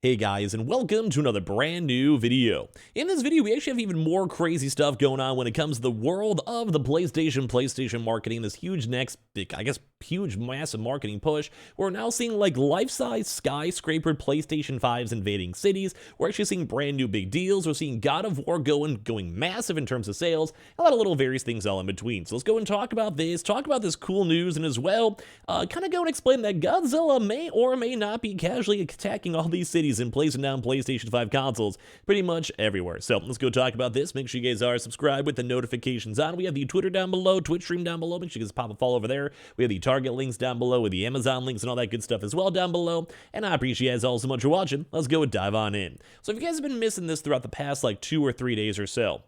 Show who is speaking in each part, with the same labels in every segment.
Speaker 1: Hey guys, and welcome to another brand new video. In this video, we actually have even more crazy stuff going on when it comes to the world of the PlayStation marketing, this huge huge massive marketing push. We're now seeing like life-size skyscrapered PlayStation 5s invading cities. We're actually seeing brand new big deals. We're seeing God of War going massive in terms of sales, a lot of little various things all in between. So let's go and talk about this cool news, and as well, kind of go and explain that Godzilla may or may not be casually attacking all these cities and placing down PlayStation 5 consoles pretty much everywhere. So let's go talk about this. Make sure you guys are subscribed with the notifications on. We have the Twitter down below, Twitch stream down below. Make sure you guys pop a follow over there. We have the Target links down below with the Amazon links and all that good stuff as well down below. And I appreciate you guys all so much for watching. Let's go and dive on in. So if you guys have been missing this throughout the past like 2 or 3 days or so,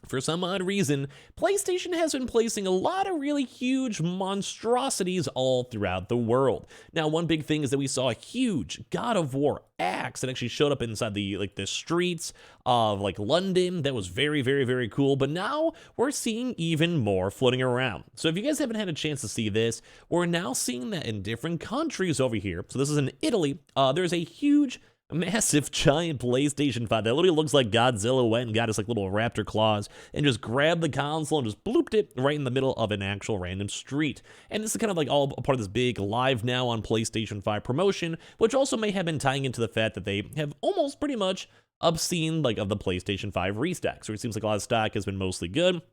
Speaker 1: for some odd reason, PlayStation has been placing a lot of really huge monstrosities all throughout the world. Now, one big thing is that we saw a huge God of War axe that actually showed up inside the streets of London. That was very cool. But now we're seeing even more floating around. So if you guys haven't had a chance to see this, we're now seeing that in different countries over here. So this is in Italy. There's a huge massive giant PlayStation 5 that literally looks like Godzilla went and got his little raptor claws and just grabbed the console and just blooped it right in the middle of an actual random street. And this is kind of all a part of this big live now on PlayStation 5 promotion, which also may have been tying into the fact that they have almost pretty much obscene of the PlayStation 5 restock. So it seems like a lot of stock has been mostly good.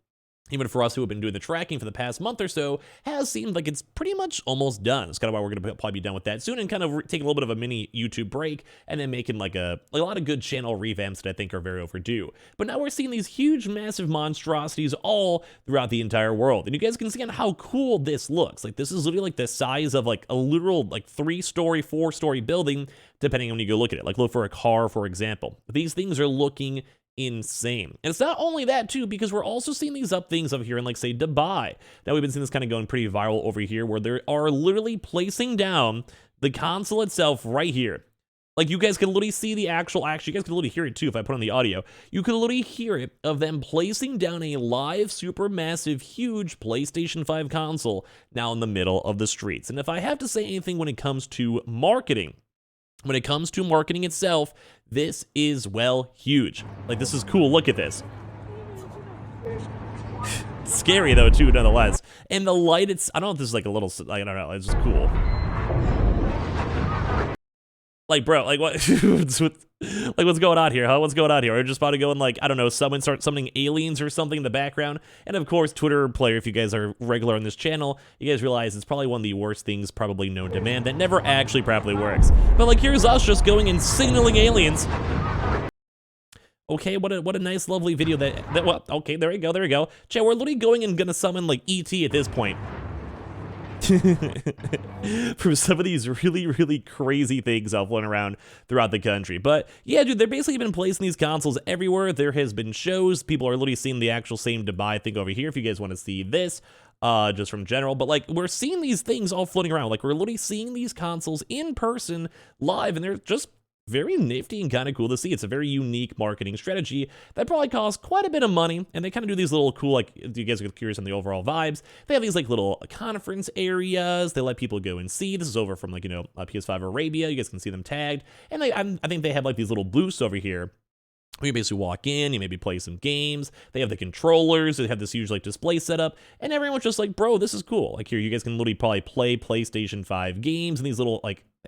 Speaker 1: Even for us who have been doing the tracking for the past month or so, has seemed like it's pretty much almost done. It's kind of why we're going to probably be done with that soon and kind of take a little bit of a mini YouTube break and then making a lot of good channel revamps that I think are very overdue. But now we're seeing these huge, massive monstrosities all throughout the entire world. And you guys can see how cool this looks. This is literally the size of a literal 3-story, 4-story building, depending on when you go look at it. Look for a car, for example. These things are looking insane. And it's not only that too, because we're also seeing these things up here in say Dubai. Now we've been seeing this kind of going pretty viral over here, where they are literally placing down the console itself right here. You guys can literally see the actually you guys can literally hear it too if I put on the audio. You can literally hear it of them placing down a live, super massive, huge PlayStation 5 console now in the middle of the streets. And if I have to say anything when it comes to marketing, itself, this is, well, huge. This is cool. Look at this. Scary, though, too, nonetheless. And the light, I don't know if this is a little, I don't know, it's just cool. Bro, what, what's going on here, huh? What's going on here? We're just about to go and, I don't know, start summoning aliens or something in the background. And, of course, Twitter player, if you guys are regular on this channel, you guys realize it's probably one of the worst things probably known to man that never actually properly works. But, here's us just going and signaling aliens. Okay, what a nice, lovely video well, okay, there we go. Chat, we're literally going and gonna summon, E.T. at this point. From some of these really crazy things floating around throughout the country. But yeah, dude, they're basically been placing these consoles everywhere. There has been shows. People are literally seeing the actual same Dubai thing over here if you guys want to see this. Just from general, but we're seeing these things all floating around. We're literally seeing these consoles in person live, and they're just very nifty and kind of cool to see. It's a very unique marketing strategy that probably costs quite a bit of money, and they kind of do these little cool, you guys are curious on the overall vibes, they have these little conference areas they let people go and see. This is over from PS5 Arabia. You guys can see them tagged, and I think they have these little booths over here. You basically walk in, you maybe play some games. They have the controllers, they have this huge display setup, and everyone's just bro, this is cool. Here, you guys can literally probably play PlayStation 5 games in these little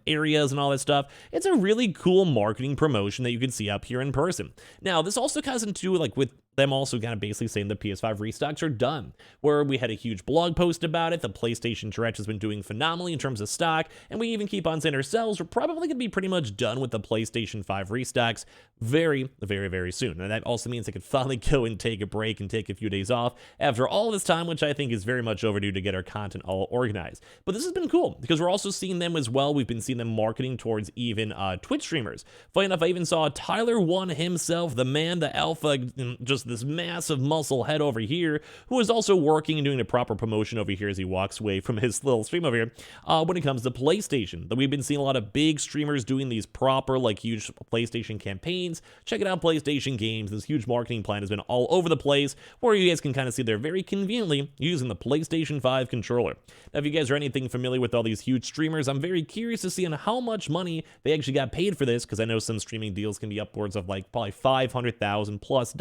Speaker 1: areas and all that stuff. It's a really cool marketing promotion that you can see up here in person. Now, this also has to do with them also kind of basically saying the PS5 restocks are done, where we had a huge blog post about it. The PlayStation Direct has been doing phenomenally in terms of stock, and we even keep on saying ourselves, we're probably going to be pretty much done with the PlayStation 5 restocks very soon. And that also means I could finally go and take a break and take a few days off after all this time, which I think is very much overdue to get our content all organized. But this has been cool, because we're also seeing them as well. We've been seeing them marketing towards even Twitch streamers. Funny enough, I even saw Tyler One himself, the man, the alpha, just just this massive muscle head over here, who is also working and doing the proper promotion over here as he walks away from his little stream over here, when it comes to PlayStation. We've been seeing a lot of big streamers doing these proper, like, huge PlayStation campaigns. Check it out, PlayStation Games. This huge marketing plan has been all over the place, where you guys can kind of see they're very conveniently using the PlayStation 5 controller. Now, if you guys are anything familiar with all these huge streamers, I'm very curious to see on how much money they actually got paid for this, because I know some streaming deals can be upwards of like probably $500,000 plus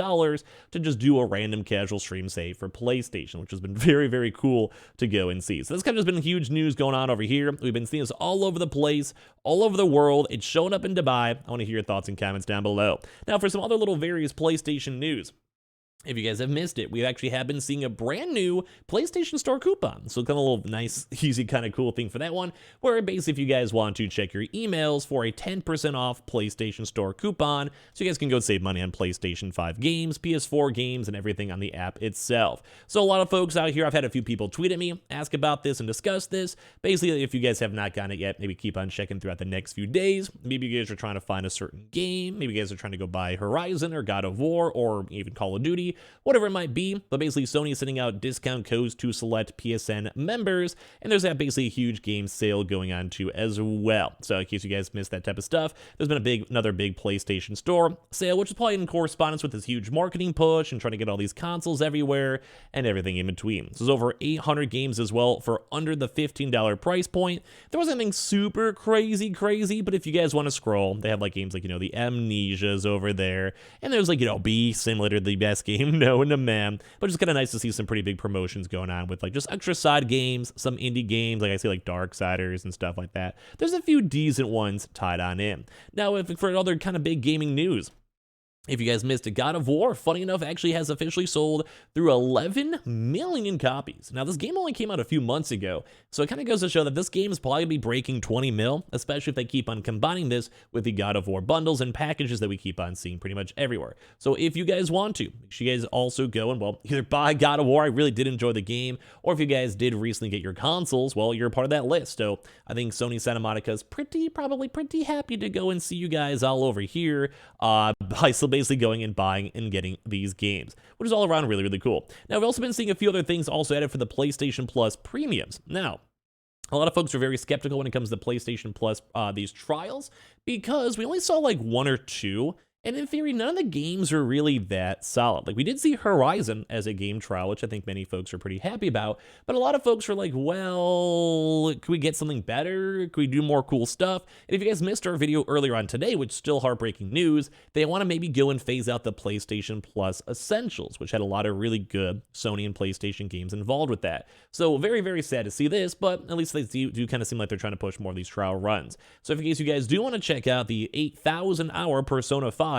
Speaker 1: to just do a random casual stream, say, for PlayStation, which has been very, very cool to go and see. So this kind of just been huge news going on over here. We've been seeing this all over the place, all over the world. It's showing up in Dubai. I want to hear your thoughts and comments down below. Now, for some other little various PlayStation news. If you guys have missed it, we actually have been seeing a brand new PlayStation Store coupon. So kind of a little nice, easy, kind of cool thing for that one, where basically if you guys want to check your emails for a 10% off PlayStation Store coupon, so you guys can go save money on PlayStation 5 games, PS4 games, and everything on the app itself. So a lot of folks out here, I've had a few people tweet at me, ask about this and discuss this. Basically, if you guys have not gotten it yet, maybe keep on checking throughout the next few days. Maybe you guys are trying to find a certain game. Maybe you guys are trying to go buy Horizon or God of War or even Call of Duty, whatever it might be. But basically, Sony is sending out discount codes to select PSN members, and there's that basically a huge game sale going on too as well. So in case you guys missed that type of stuff, there's been another big PlayStation Store sale, which is probably in correspondence with this huge marketing push and trying to get all these consoles everywhere and everything in between. So there's over 800 games as well for under the $15 price point. There wasn't anything super crazy, but if you guys want to scroll, they have like games like, the Amnesias over there, and there's like, Bee Simulator, the best game known to man. But it's kind of nice to see some pretty big promotions going on with like just extra side games, some indie games, like I see like Darksiders and stuff like that. There's a few decent ones tied on in. Now, if for other kind of big gaming news, if you guys missed it, God of War, funny enough, actually has officially sold through 11 million copies. Now, this game only came out a few months ago, so it kind of goes to show that this game is probably going to be breaking 20 mil, especially if they keep on combining this with the God of War bundles and packages that we keep on seeing pretty much everywhere. So if you guys want to, make sure you guys also go and, well, either buy God of War, I really did enjoy the game, or if you guys did recently get your consoles, well, you're a part of that list. So I think Sony Santa Monica is probably pretty happy to go and see you guys all over here by basically going and buying and getting these games, which is all around really, really cool. Now, we've also been seeing a few other things also added for the PlayStation Plus premiums. Now, a lot of folks are very skeptical when it comes to PlayStation Plus, these trials, because we only saw like one or two, and in theory, none of the games are really that solid. Like, we did see Horizon as a game trial, which I think many folks are pretty happy about, but a lot of folks are like, well, could we get something better? Could we do more cool stuff? And if you guys missed our video earlier on today, which is still heartbreaking news, they want to maybe go and phase out the PlayStation Plus Essentials, which had a lot of really good Sony and PlayStation games involved with that. So very, very sad to see this, but at least they do kind of seem like they're trying to push more of these trial runs. So if in case you guys do want to check out the 8,000-hour Persona 5,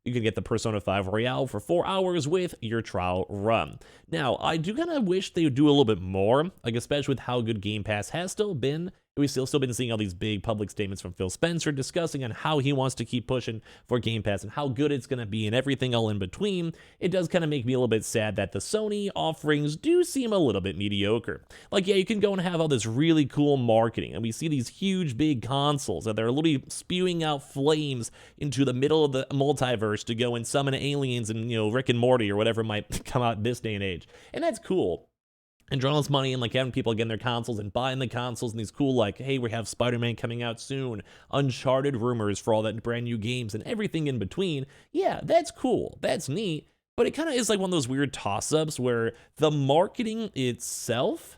Speaker 1: you can get the Persona 5 Royale for 4 hours with your trial run. Now, I do kind of wish they would do a little bit more, like especially with how good Game Pass has still been. We've still been seeing all these big public statements from Phil Spencer discussing on how he wants to keep pushing for Game Pass and how good it's going to be and everything all in between. It does kind of make me a little bit sad that the Sony offerings do seem a little bit mediocre. Like, yeah, you can go and have all this really cool marketing, and we see these huge, big consoles that they're literally spewing out flames into the middle of the multiverse to go and summon aliens and, Rick and Morty or whatever might come out this day and age. And that's cool. And drawing this money and like having people getting their consoles and buying the consoles and these cool, like, hey, we have Spider-Man coming out soon, Uncharted rumors for all that brand new games and everything in between. Yeah, that's cool. That's neat. But it kind of is like one of those weird toss-ups where the marketing itself,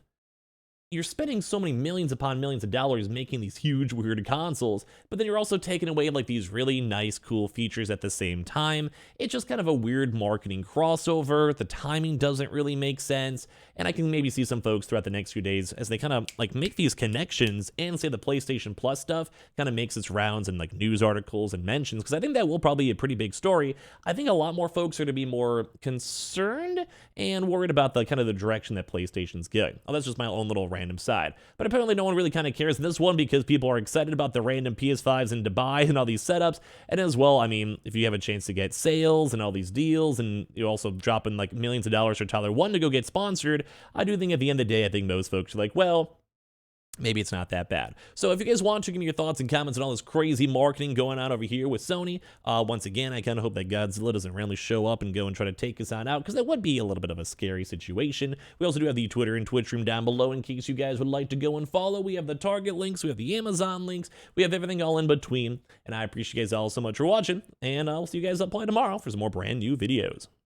Speaker 1: you're spending so many millions upon millions of dollars making these huge, weird consoles, but then you're also taking away like these really nice, cool features at the same time. It's just kind of a weird marketing crossover. The timing doesn't really make sense. And I can maybe see some folks throughout the next few days as they kind of like make these connections and say the PlayStation Plus stuff kind of makes its rounds in like news articles and mentions, because I think that will probably be a pretty big story. I think a lot more folks are to be more concerned and worried about the kind of the direction that PlayStation's going. Oh, that's just my own little random side. But apparently no one really kind of cares this one because people are excited about the random PS5s in Dubai and all these setups. And as well, I mean, if you have a chance to get sales and all these deals and you're also dropping like millions of dollars for Tyler 1 to go get sponsored, I do think at the end of the day, I think most folks are like, well, maybe it's not that bad. So if you guys want to, give me your thoughts and comments on all this crazy marketing going on over here with Sony. Once again, I kind of hope that Godzilla doesn't randomly show up and go and try to take us on out, because that would be a little bit of a scary situation. We also do have the Twitter and Twitch room down below in case you guys would like to go and follow. We have the Target links, we have the Amazon links, we have everything all in between. And I appreciate you guys all so much for watching, and I'll see you guys up playing tomorrow for some more brand new videos.